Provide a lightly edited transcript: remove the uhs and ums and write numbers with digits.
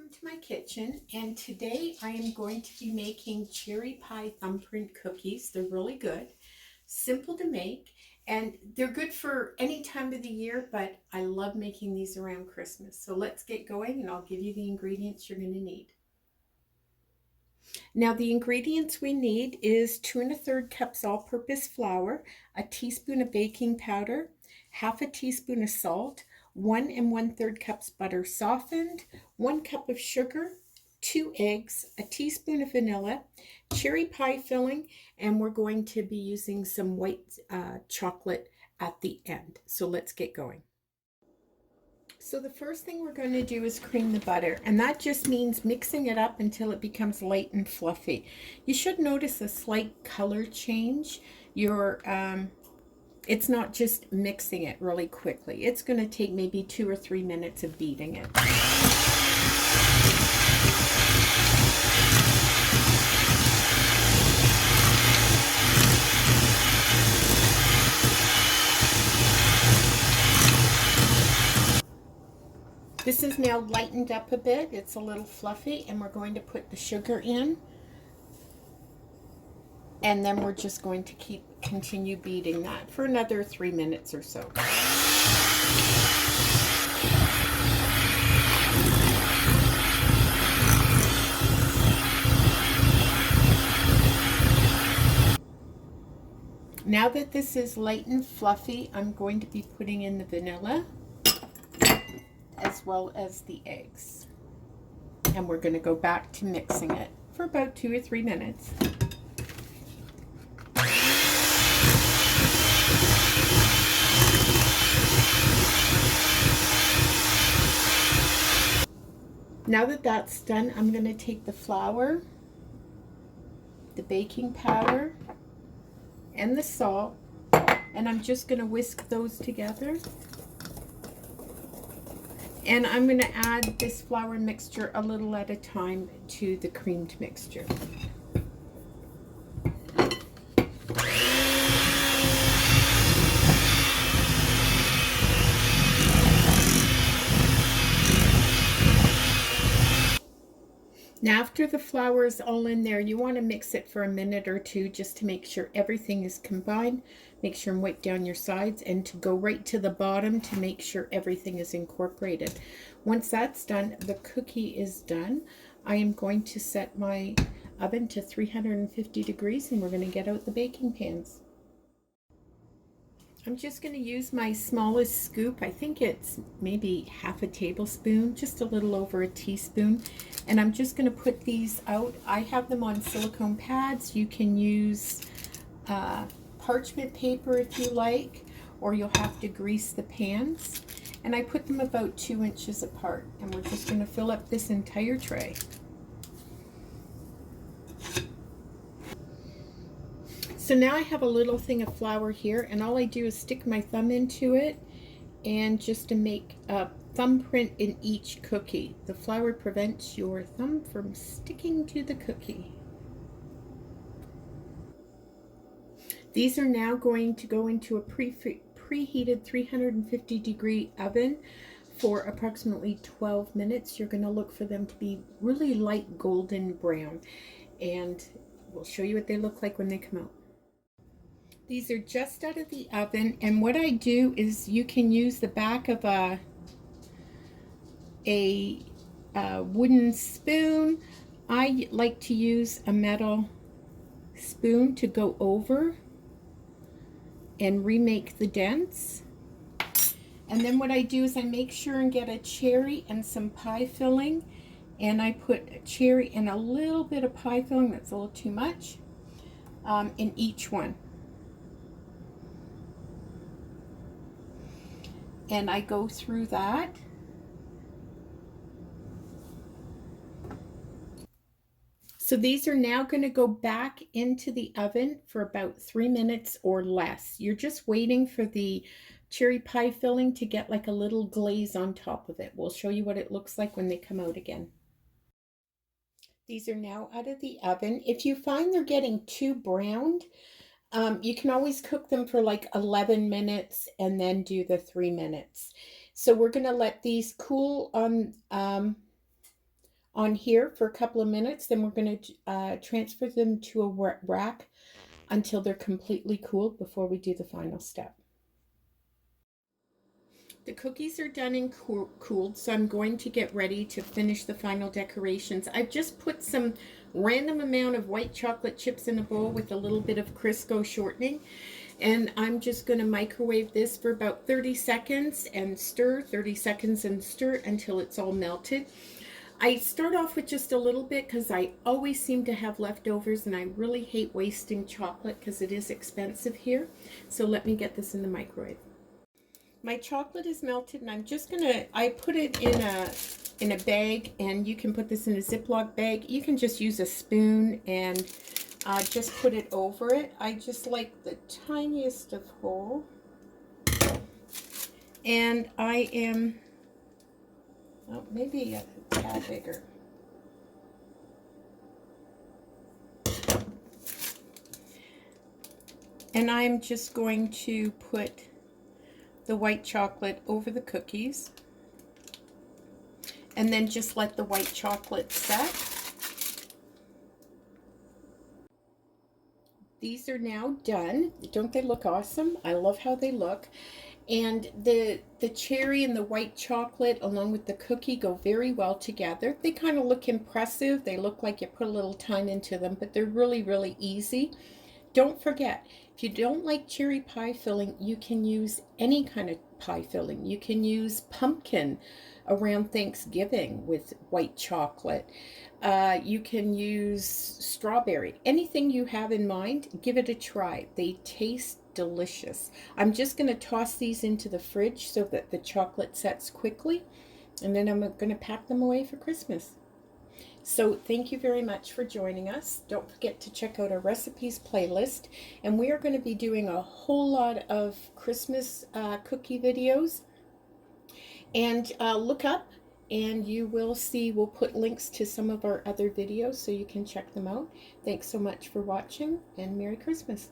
Welcome to my kitchen, and today I am going to be making cherry pie thumbprint cookies. They're really good, simple to make, and they're good for any time of the year, but I love making these around Christmas. So let's get going and I'll give you the ingredients you're going to need. Now the ingredients we need is 2 1/3 cups all-purpose flour, a teaspoon of baking powder, half a teaspoon of salt, 1 1/3 cups butter softened, 1 cup of sugar, 2 eggs, a teaspoon of vanilla, cherry pie filling, and we're going to be using some white chocolate at the end. So let's get going. So the first thing we're going to do is cream the butter, and that just means mixing it up until it becomes light and fluffy. You should notice a slight color change. It's not just mixing it really quickly. It's going to take maybe 2 or 3 minutes of beating it. This is now lightened up a bit. It's a little fluffy, and we're going to put the sugar in. And then we're just going to continue beating that for another 3 minutes or so. Now that this is light and fluffy, I'm going to be putting in the vanilla as well as the eggs. And we're going to go back to mixing it for about 2 or 3 minutes. Now that that's done, I'm going to take the flour, the baking powder, and the salt, and I'm just going to whisk those together. And I'm going to add this flour mixture a little at a time to the creamed mixture. Now after the flour is all in there, you want to mix it for a minute or two just to make sure everything is combined. Make sure and wipe down your sides, and to go right to the bottom to make sure everything is incorporated. Once that's done, the cookie is done. I am going to set my oven to 350 degrees, and we're going to get out the baking pans. I'm just going to use my smallest scoop. I think it's maybe half a tablespoon, just a little over a teaspoon. And I'm just going to put these out. I have them on silicone pads. You can use parchment paper if you like, or you'll have to grease the pans. And I put them about 2 inches apart. And we're just going to fill up this entire tray. So now I have a little thing of flour here, and all I do is stick my thumb into it, and just to make a thumbprint in each cookie. The flour prevents your thumb from sticking to the cookie. These are now going to go into a preheated 350 degree oven for approximately 12 minutes. You're going to look for them to be really light golden brown, and we'll show you what they look like when they come out. These are just out of the oven, and what I do is you can use the back of a wooden spoon. I like to use a metal spoon to go over and remake the dents. And then what I do is I make sure and get a cherry and some pie filling, and I put a cherry and a little bit of pie filling, that's a little too much, in each one. And I go through that. So these are now going to go back into the oven for about 3 minutes or less. You're just waiting for the cherry pie filling to get like a little glaze on top of it. We'll show you what it looks like when they come out again. These are now out of the oven. If you find they're getting too browned, you can always cook them for like 11 minutes and then do the 3 minutes. So we're going to let these cool on on here for a couple of minutes. Then we're going to transfer them to a rack until they're completely cooled before we do the final step. The cookies are done and cooled, so I'm going to get ready to finish the final decorations. I've just put some random amount of white chocolate chips in a bowl with a little bit of Crisco shortening, and I'm just going to microwave this for about 30 seconds and stir, 30 seconds and stir until it's all melted. I start off with just a little bit because I always seem to have leftovers, and I really hate wasting chocolate because it is expensive here. So let me get this in the microwave. My chocolate is melted, and I'm just gonna, I put it in a bag, and you can put this in a Ziploc bag. You can just use a spoon and just put it over it. I just like the tiniest of hole, and I am, oh, maybe a tad bigger. And I'm just going to put the white chocolate over the cookies, and then just let the white chocolate set. These are now done. Don't they look awesome? I love how they look. And the cherry and the white chocolate along with the cookie go very well together. They kind of look impressive. They look like you put a little time into them, but they're really, really easy. Don't forget, if you don't like cherry pie filling, you can use any kind of pie filling. You can use pumpkin around Thanksgiving with white chocolate. You can use strawberry. Anything you have in mind, give it a try. They taste delicious. I'm just going to toss these into the fridge so that the chocolate sets quickly, and then I'm going to pack them away for Christmas. So thank you very much for joining us. Don't forget to check out our recipes playlist, and we are going to be doing a whole lot of Christmas cookie videos. And look up and you will see, we'll put links to some of our other videos so you can check them out. Thanks so much for watching, and Merry Christmas.